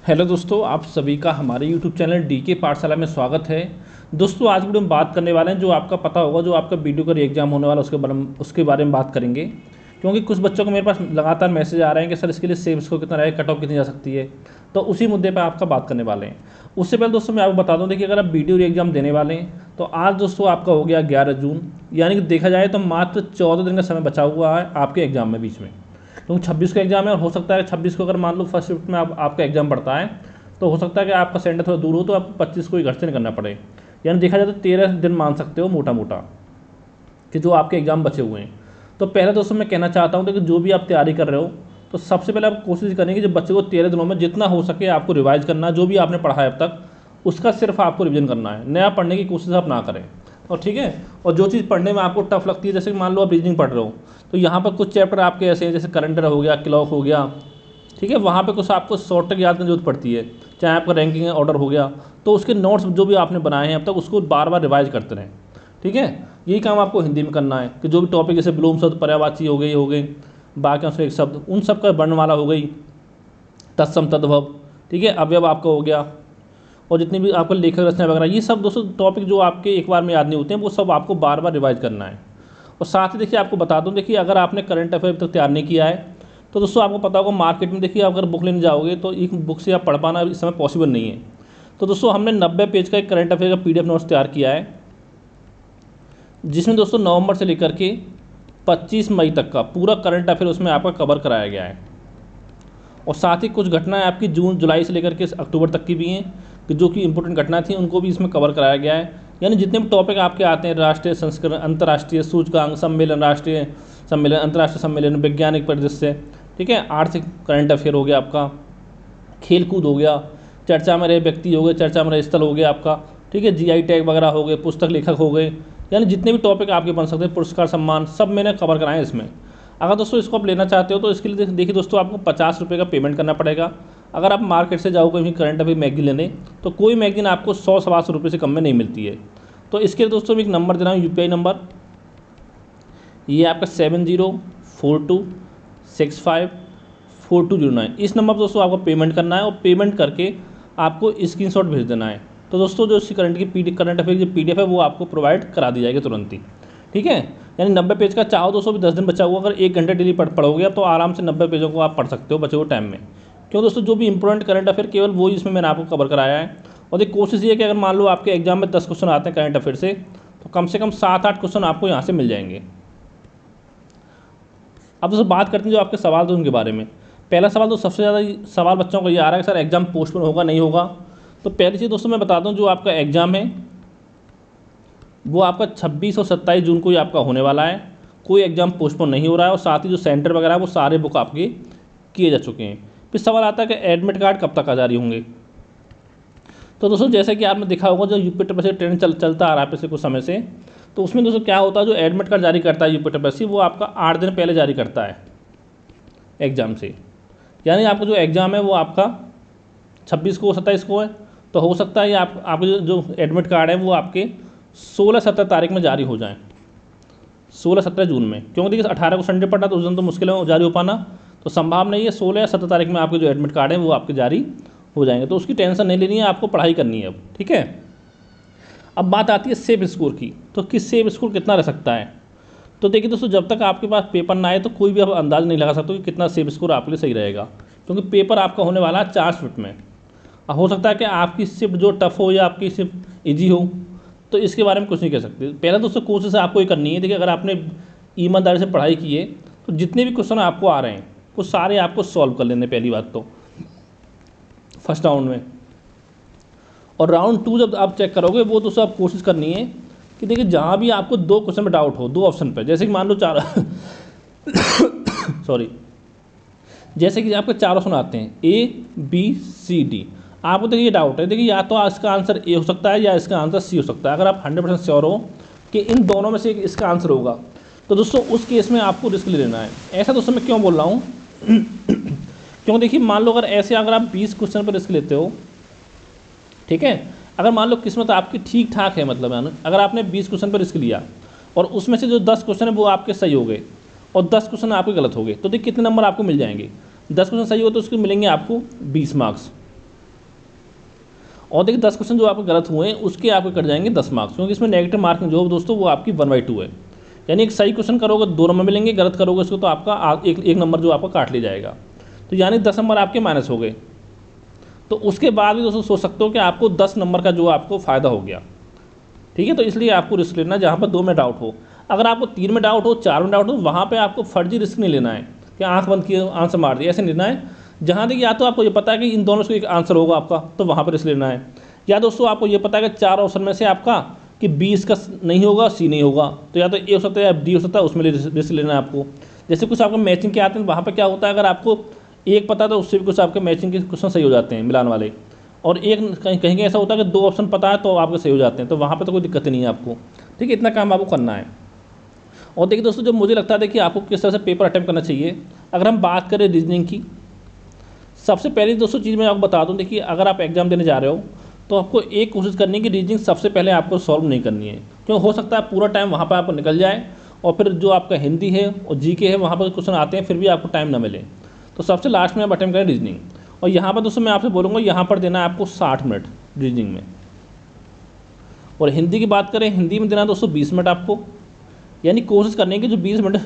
Hello दोस्तों, आप सभी का हमारे YouTube चैनल डीके पाठशाला में स्वागत है। दोस्तों, आज वीडियो में बात करने वाले हैं जो आपका पता होगा, जो आपका वीडियो का एग्जाम होने वाला उसके बारे में बात करेंगे। क्योंकि कुछ बच्चों को मेरे पास लगातार मैसेज आ रहे हैं कि सर इसके लिए सेम स्कोर कितना रहेगा, कट ऑफ कितनी जा सकती है। तो उसी मुद्दे पर आपका बात करने वाले हैं। उससे पहले दोस्तों मैं आपको बता दूँ, देखिए अगर आप वीडियो एग्जाम देने वाले हैं तो आज दोस्तों आपका हो गया 11 जून, यानी कि देखा जाए तो मात्र 14 दिन का समय बचा हुआ है आपके एग्जाम में बीच में। क्योंकि 26 का एग्जाम है और हो सकता है 26 को अगर मान लो फर्स्ट शिफ्ट में आपका एग्जाम पड़ता है तो हो सकता है कि आपका सेंटर थोड़ा दूर हो तो आपको 25 को ही घर से निकलना पड़े। यानी देखा जाए तो 13 दिन मान सकते हो मोटा मोटा कि जो आपके एग्जाम बचे हुए हैं। तो पहले दोस्तों मैं कहना चाहता हूँ कि जो भी आप तैयारी कर रहे हो तो सबसे पहले आप कोशिश करेंगे कि बच्चे को 13 दिनों में जितना हो सके आपको रिवाइज करना, जो भी आपने पढ़ा है अब तक उसका सिर्फ आपको रिवीजन करना है, नया पढ़ने की कोशिश आप ना करें। और ठीक है, और जो चीज़ पढ़ने में आपको टफ लगती है, जैसे कि मान लो आप रीजनिंग पढ़ रहे हो तो यहाँ पर कुछ चैप्टर आपके ऐसे हैं जैसे करंट हो गया, क्लॉक हो गया, ठीक है, वहाँ पे कुछ आपको शॉर्ट तक याद करने की जरूरत पड़ती है। चाहे आपका रैंकिंग ऑर्डर हो गया तो उसके नोट्स जो भी आपने बनाए हैं अब तक उसको बार बार रिवाइज करते रहें। ठीक है, यही काम आपको हिंदी में करना है कि जो भी टॉपिक जैसे विलोम शब्द, पर्यायवाची हो गई, बाकी उसमें एक शब्द, उन सब का वर्णमाला हो गई, तत्सम तद्भव, ठीक है, अवयव आपका हो गया, और जितनी भी आपको लेखक रचना वगैरह, ये सब दोस्तों टॉपिक जो आपके एक बार में याद नहीं होते हैं वो सब आपको बार बार रिवाइज करना है। और साथ ही देखिए आपको बता दूं, देखिए अगर आपने करंट अफेयर तक तैयार नहीं किया है तो दोस्तों आपको पता होगा मार्केट में देखिए अगर बुक लेने जाओगे तो एक बुक से आप पढ़ पाना इस समय पॉसिबल नहीं है। तो दोस्तों हमने 90 पेज का एक करंट अफेयर का PDF नोट्स तैयार किया है, जिसमें दोस्तों नवंबर से लेकर के 25 मई तक का पूरा करंट अफेयर उसमें आपका कवर कराया गया है। और साथ ही कुछ घटनाएं आपकी जून जुलाई से लेकर के अक्टूबर तक की भी हैं कि जो कि इंपॉर्टेंट घटनाएं थी उनको भी इसमें कवर कराया गया है। यानी जितने भी टॉपिक आपके आते हैं, राष्ट्रीय संस्करण, अंतर्राष्ट्रीय सूचकांक सम्मेलन, राष्ट्रीय सम्मेलन, अंतर्राष्ट्रीय सम्मेलन, वैज्ञानिक परिदृश्य, ठीक है, आर्थिक करंट अफेयर हो गया आपका, खेल कूद हो गया, चर्चा में रहे व्यक्ति हो गए, चर्चा में रहे स्थल हो गया आपका, ठीक है, GI टैग वगैरह हो गए, पुस्तक लेखक हो गए, यानी जितने भी टॉपिक आपके बन सकते हैं, पुरस्कार सम्मान, सब मैंने कवर कराए हैं इसमें। अगर दोस्तों इसको आप लेना चाहते हो तो इसके लिए देखिए दोस्तों आपको 50 रुपये का पेमेंट करना पड़ेगा। अगर आप मार्केट से जाओ कहीं करंट अफेयर मैगजीन लेने तो कोई मैगजीन आपको 100-125 रुपये से कम में नहीं मिलती है। तो इसके लिए दोस्तों मैं एक नंबर दे रहा हूँ, UPI नंबर, ये आपका 7042654209। इस नंबर पर दोस्तों आपको पेमेंट करना है और पेमेंट करके आपको स्क्रीनशॉट भेज देना है। तो दोस्तों जो इसकी करंट अफेयर की PDF है वो आपको प्रोवाइड करा दी जाएगी तुरंत ही। ठीक है, यानी 90 पेज का चाहो दोस्तों भी 10 दिन बचा हुआ, अगर 1 घंटे डेली पढ़ोगे तो आराम से 90 पेजों को आप पढ़ सकते हो बचे हुए टाइम में। क्यों दोस्तों, जो भी इंपॉर्टेंट करंट अफेयर केवल वो इसमें मैंने आपको कवर कराया है। और एक कोशिश ये है कि अगर मान लो आपके एग्जाम में 10 क्वेश्चन आते हैं करंट अफेयर से तो कम से कम 7-8 क्वेश्चन आपको यहाँ से मिल जाएंगे। अब दोस्तों बात करते हैं जो आपके सवाल थे उनके बारे में। पहला सवाल तो सबसे ज़्यादा सवाल बच्चों को ये आ रहा है कि सर एग्जाम पोस्टपोन होगा नहीं होगा। तो पहली चीज़ दोस्तों मैं बता दूं, जो आपका एग्ज़ाम है वो आपका 26 और 27 जून को ही आपका होने वाला है। कोई एग्ज़ाम पोस्टपोन नहीं हो रहा है और साथ ही जो सेंटर वगैरह है वो सारे बुक आपके किए जा चुके हैं। फिर सवाल आता है कि एडमिट कार्ड कब तक जारी होंगे। तो दोस्तों जैसे कि आपने देखा होगा जो UP ट्रेंड चलता आ रहा है पिछले कुछ समय से, तो उसमें दोस्तों क्या होता है, जो एडमिट कार्ड जारी करता है UP वो आपका 8 दिन पहले जारी करता है एग्ज़ाम से। यानी आपका जो एग्ज़ाम है वो आपका 26 को 27 को है, तो हो सकता है आपके जो एडमिट कार्ड है वो आपके 16-17 तारीख में जारी हो जाएं, 16-17 जून में। क्योंकि देखिए 18 को संडे पड़ना तो उस दिन तो मुश्किल है जारी हो पाना, तो संभावना नहीं है 16 या 17 तारीख में आपके जो एडमिट कार्ड है वो आपके जारी हो जाएंगे। तो उसकी टेंशन नहीं लेनी है, आपको पढ़ाई करनी है अब। ठीक है, अब बात आती है सेफ स्कोर की। तो किस सेफ स्कोर कितना रह सकता है। तो देखिए दोस्तों, जब तक आपके पास पेपर ना आए तो कोई भी आप अंदाज़ नहीं लगा सकते कि कितना सेफ स्कोर आपके लिए सही रहेगा, क्योंकि पेपर आपका होने वाला है 4 शिफ्ट में। हो सकता है कि आपकी शिफ्ट जो टफ हो या आपकी शिफ्ट ईजी हो, तो इसके बारे में कुछ नहीं कह सकते। पहला दोस्तों कोशिश आपको ये करनी है, देखिए अगर आपने ईमानदारी से पढ़ाई की है तो जितने भी क्वेश्चन आपको आ रहे हैं वो सारे आपको सॉल्व कर लेने पहली बात तो फर्स्ट राउंड में। और राउंड 2 जब आप चेक करोगे वो दोस्तों आप कोशिश करनी है कि देखिए जहाँ भी आपको 2 क्वेश्चन में डाउट हो, 2 ऑप्शन पर, जैसे कि मान लो 4 सॉरी, जैसे कि आपके 4 ऑप्शन आते हैं ABCD। आपको देखिए डाउट है, देखिए या तो इसका आंसर A हो सकता है या इसका आंसर C हो सकता है। अगर आप 100% श्योर हो कि इन दोनों में से एक इसका आंसर होगा तो दोस्तों उस केस में आपको रिस्क ले लेना है। ऐसा दोस्तों मैं क्यों बोल रहा हूँ क्योंकि देखिए मान लो अगर आप 20 क्वेश्चन पर रिस्क लेते हो, ठीक है, अगर मान लो किस्मत आपकी ठीक ठाक है, मतलब अगर आपने 20 क्वेश्चन पर रिस्क लिया और उसमें से जो 10 क्वेश्चन है वो आपके सही हो गए और 10 क्वेश्चन आपके गलत हो गए, तो देखिए कितने नंबर आपको मिल जाएंगे। 10 क्वेश्चन सही हो तो उसके मिलेंगे आपको 20 मार्क्स, और देखिए 10 क्वेश्चन जो आपके गलत हुए हैं उसके आपके कट जाएंगे 10 मार्क्स, क्योंकि इसमें नेगेटिव मार्किंग जो दोस्तों वो आपकी 1/2 है। यानी एक सही क्वेश्चन करोगे 2 नंबर मिलेंगे, गलत करोगे उसको तो आपका एक नंबर जो आपका काट लिया जाएगा। तो यानी 10 नंबर आपके माइनस हो गए। तो उसके बाद भी दोस्तों सोच सकते हो कि आपको 10 नंबर का जो आपको फ़ायदा हो गया। ठीक है, तो इसलिए आपको रिस्क लेना जहाँ पर 2 में डाउट हो। अगर आपको 3 में डाउट हो, 4 में डाउट हो, वहाँ पे आपको फर्जी रिस्क नहीं लेना है कि आंख बंद किए आंसर मार दिया, ऐसे नहीं लेना है। जहाँ देखिए या तो आपको ये पता है कि इन दोनों से एक आंसर होगा आपका, तो वहाँ पर रिस्क लेना है। या दोस्तों आपको ये पता है कि 4 ऑप्शन में से आपका कि बी इसका नहीं होगा, सी नहीं होगा, तो या तो ए हो सकता है या डी हो सकता है, उसमें रिस्क लेना है आपको। जैसे कुछ आपको मैचिंग के आते हैं, वहाँ पर क्या होता है, अगर आपको एक पता है तो उससे भी कुछ आपके मैचिंग के क्वेश्चन सही हो जाते हैं मिलान वाले। और एक कहीं कहीं ऐसा होता है कि 2 ऑप्शन पता है तो आपके सही हो जाते हैं, तो वहाँ पे तो कोई दिक्कत नहीं है आपको। ठीक है, इतना काम आपको करना है। और देखिए दोस्तों, जो मुझे लगता है देखिए आपको किस तरह से पेपर अटैम्प्ट करना चाहिए। अगर हम बात करें रीजनिंग की, सबसे पहली दोस्तों चीज़ मैं आपको बता दूँ, देखिए अगर आप एग्जाम देने जा रहे हो तो आपको एक कोशिश करनी है कि रीजनिंग सबसे पहले आपको सॉल्व नहीं करनी है, क्यों हो सकता है पूरा टाइम वहाँ पर आपको निकल जाए और फिर जो आपका हिंदी है और जीके है वहाँ पर क्वेश्चन आते हैं फिर भी आपको टाइम ना मिले। तो सबसे लास्ट में आप अटैम्प्ट करें रीजनिंग। और यहाँ पर दोस्तों मैं आपसे बोलूँगा यहाँ पर देना है आपको 60 मिनट रीजनिंग में। और हिंदी की बात करें, हिंदी में देना है दोस्तों 20 मिनट आपको। यानी कोशिश करनी है कि जो 20 मिनट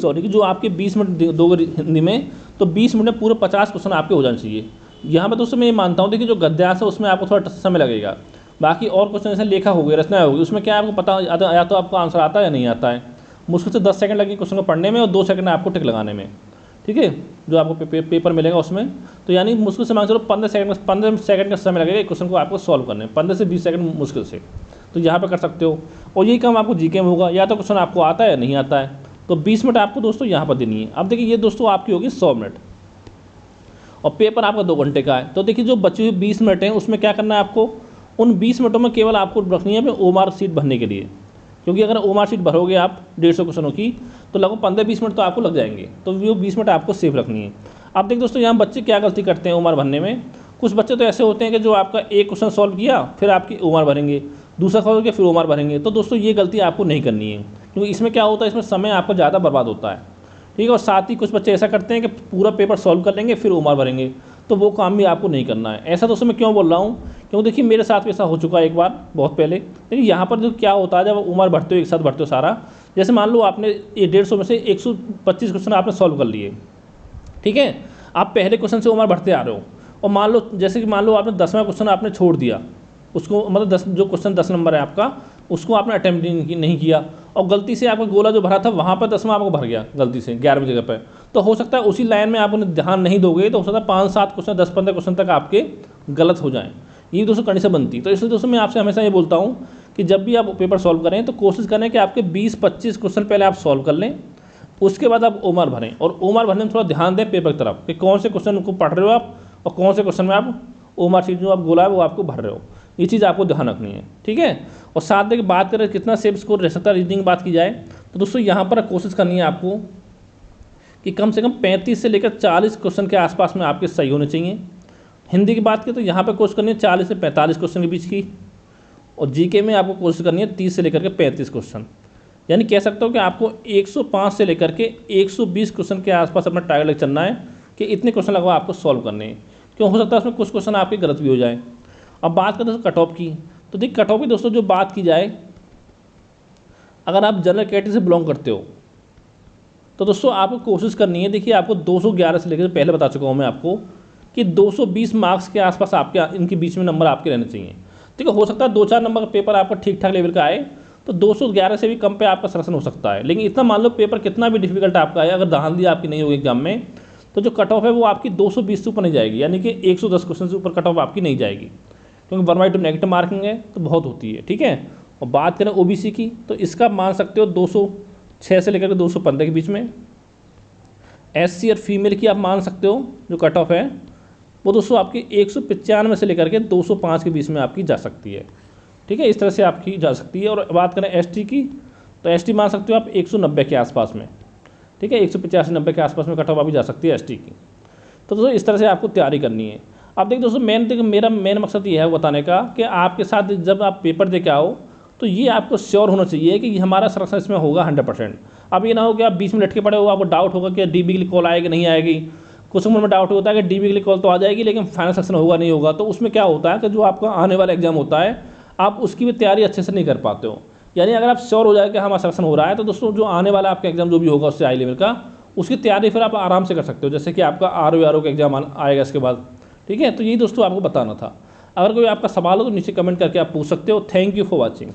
सॉरी कि जो आपके 20 मिनट दोगे हिंदी में, तो 20 मिनट में पूरे 50 क्वेश्चन आपके हो जाने चाहिए। यहाँ पर दोस्तों मैं ये मानता हूँ, देखिए जो गद्यांश है उसमें आपको थोड़ा समय लगेगा। बाकी और क्वेश्चन जैसे लेखा हो गई, रचना होगी, उसमें क्या आपको पता या तो आपको आंसर आता है या नहीं आता है। मुश्किल से 10 सेकंड लगेंगे क्वेश्चन को पढ़ने में और 2 सेकंड आपको टिक लगाने में। ठीक है, जो आपको पेपर मिलेगा उसमें, तो यानी मुश्किल से मान चलो 15 सेकंड का समय लगेगा एक क्वेश्चन को आपको सॉल्व करने में, 15 से 20 सेकंड मुश्किल से। तो यहाँ पे कर सकते हो। और यही काम आपको जीके में होगा, या तो क्वेश्चन आपको आता है या नहीं आता है। तो 20 मिनट आपको दोस्तों यहाँ पर देनी है। अब देखिए ये दोस्तों आपकी होगी 100 मिनट और पेपर आपका 2 घंटे का है। तो देखिए जो बची हुई 20 मिनट हैं उसमें क्या करना है आपको, उन 20 मिनटों में केवल आपको रखनी है ओमार सीट भरने के लिए। क्योंकि अगर ओमार सीट भरोगे आप 150 क्वेश्चनों की तो लगभग 15-20 मिनट तो आपको लग जाएंगे, तो वो 20 मिनट आपको सेफ रखनी है। अब देखिए दोस्तों यहाँ बच्चे क्या गलती करते हैं ओमार भरने में। कुछ बच्चे तो ऐसे होते हैं कि जो आपका एक क्वेश्चन सॉल्व किया फिर आपकी ओमार भरेंगे, दूसरा सॉल्व किया फिर ओमार भरेंगे। तो दोस्तों ये गलती आपको नहीं करनी है, क्योंकि इसमें क्या होता है, इसमें समय आपका ज़्यादा बर्बाद होता है। ठीक है, और साथ ही कुछ बच्चे ऐसा करते हैं कि पूरा पेपर सॉल्व कर लेंगे फिर ओमार भरेंगे, तो वो काम भी आपको नहीं करना है। ऐसा दोस्तों मैं क्यों बोल रहा हूँ, क्योंकि देखिए मेरे साथ भी ऐसा हो चुका है एक बार बहुत पहले। लेकिन यहाँ पर जो क्या होता है, जब उम्र भरते हो एक साथ भरते हो सारा, जैसे मान लो आपने ये 150 में से 125 क्वेश्चन आपने सॉल्व कर लिए। ठीक है, आप पहले क्वेश्चन से उम्र भरते आ रहे हो और मान लो जैसे कि मान लो आपने 10वां क्वेश्चन आपने छोड़ दिया उसको, मतलब 10 जो क्वेश्चन 10 नंबर है आपका उसको आपने अटैम्प्ट नहीं किया और गलती से आपका गोला जो भरा था वहाँ पर 10वां आपको भर गया गलती से 11वीं जगह पर। तो हो सकता है उसी लाइन में आप उन्हें ध्यान नहीं दोगे तो हो सकता है 5-7 क्वेश्चन 10-15 क्वेश्चन तक आपके गलत हो जाएँ। ये दोस्तों कंडीशन बनती है। तो इसलिए दोस्तों मैं आपसे हमेशा ये बोलता हूँ कि जब भी आप पेपर सॉल्व करें तो कोशिश करें कि आपके 20-25 क्वेश्चन पहले आप सॉल्व कर लें, उसके बाद आप ओमार भरें। और ओमार भरने में थोड़ा ध्यान दें पेपर की तरफ कि कौन से क्वेश्चन को पढ़ रहे हो आप और कौन से क्वेश्चन में आप ओमार शीट जो आप गोला है वो आपको भर रहे हो। ये चीज़ आपको ध्यान रखनी है। ठीक है, और साथ में बात करें कितना सेफ स्कोर रह सकता है रीजनिंग बात की जाए, तो दोस्तों यहाँ पर कोशिश करनी है आपको कि कम से कम 35 से लेकर 40 क्वेश्चन के आसपास में आपके सही होने चाहिए। हिंदी की बात करें तो यहाँ पर कोशिश करनी है 40 से 45 क्वेश्चन के बीच की, और जीके में आपको कोशिश करनी है 30 से लेकर के 35 क्वेश्चन। यानी कह सकते हो कि आपको 105 से लेकर के 120 क्वेश्चन के आसपास अपना टारगेट लेकर चलना है कि इतने क्वेश्चन लगभग आपको सॉल्व करने हैं। क्यों हो सकता है उसमें कुछ क्वेश्चन आपके गलत भी हो जाए। अब बात करें दोस्तों कट ऑफ की, तो देखिए कट ऑफ की दोस्तों जो बात की जाए, अगर आप जनरल कैटेगरी से बिलोंग करते हो तो दोस्तों आपको कोशिश करनी है, देखिए आपको 211 से लेकर, पहले बता चुका हूँ मैं आपको कि 220 मार्क्स के आसपास आपके इनके बीच में नंबर आपके रहने चाहिए। ठीक है, हो सकता है 2-4 नंबर का पेपर आपका ठीक ठाक लेवल का आए तो 211 से भी कम पे आपका सिलेक्शन हो सकता है। लेकिन इतना मान लो पेपर कितना भी डिफिकल्ट आपका है, अगर धांधली आपकी नहीं होगी एग्जाम में, तो जो कट ऑफ है वो आपकी 220 से ऊपर नहीं जाएगी, यानी कि 110 क्वेश्चन से ऊपर कट ऑफ आपकी नहीं जाएगी, क्योंकि 1/2 नेगेटिव मार्किंग है तो बहुत होती है। ठीक है, और बात करें ओबीसी की तो इसका मान सकते हो 206 से लेकर 215 के बीच में। एससी और फीमेल की आप मान सकते हो जो कट ऑफ है वो दोस्तों आपकी 195 से लेकर के 205 के बीच में आपकी जा सकती है। ठीक है, इस तरह से आपकी जा सकती है। और बात करें एसटी की तो एसटी मान सकते हो आप 190 के आसपास में। ठीक है, 185-90 के आसपास में कट ऑफ आपकी जा सकती है एसटी की। तो दोस्तों इस तरह से आपको तैयारी करनी है। अब देखिए दोस्तों मेरा मेन मकसद ये है बताने का कि आपके साथ जब आप पेपर दे के आओ तो ये आपको श्योर होना चाहिए कि हमारा सिलेक्शन इसमें होगा 100%। अब ये ना हो कि आप बीच में लटके पड़े हो, आपको डाउट होगा कि डीबी की कॉल आएगी नहीं आएगी, कुछ मन में डाउट होता है कि डीबी के लिए कॉल तो आ जाएगी लेकिन फाइनल सेक्शन होगा नहीं होगा। तो उसमें क्या होता है कि जो आपका आने वाला एग्जाम होता है आप उसकी भी तैयारी अच्छे से नहीं कर पाते हो। यानी अगर आप श्योर हो जाए कि हमारा सिलेक्शन हो रहा है तो दोस्तों जो आने वाला आपका एग्जाम जो भी होगा उससे हाई लेवल का, उसकी तैयारी फिर आप आराम से कर सकते हो। जैसे कि आपका RO का एग्जाम आएगा इसके बाद, ठीक है। तो यही दोस्तों आपको बताना था। अगर कोई आपका सवाल हो तो नीचे कमेंट करके आप पूछ सकते हो। Thank you for watching.